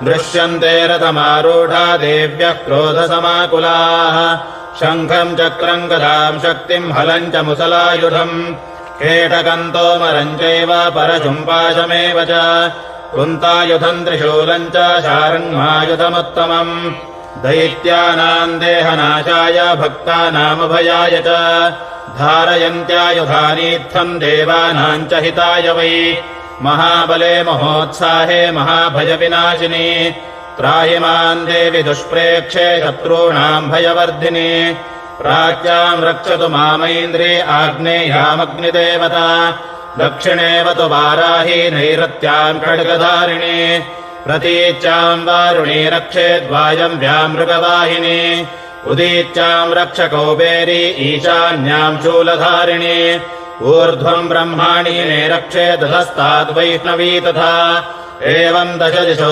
दृश्यन्ते रथमारूढा देव्यः क्रोधसमाकुलाः शङ्खम् चक्रम् गदाम् शक्तिम् हलम् च मुसलायुधम् केटकम् तोमरम् चैव परशुम्पाशमेव च कुन्तायुधम् त्रिशूलम् च शार्ङ्मायुधमुत्तमम् दैत्यानाम् देहनाशाय भक्तानामभयाय च धारयन्त्यायुधानीत्थम् देवानाम् च हिताय वै महाबले महोत्साहे महाभयविनाशिनी त्राहि माम् देवि दुष्प्रेक्षे शत्रूणाम् भयवर्धिनी प्राच्याम् रक्षतु मामैन्द्री आग्नेयामग्निदेवता दक्षिणेव तु वाराही नैऋत्याम् खड्गधारिणी प्रतीच्याम् वारुणी रक्षेद्वायम् व्यामृगवाहिनी उदीच्याम् रक्ष कौबेरी ईशान्याम् शूलधारिणी ऊर्ध्वम् ब्रह्माणि रक्षेदधस्ताद्वैष्णवी तथा एवम् दश दिशो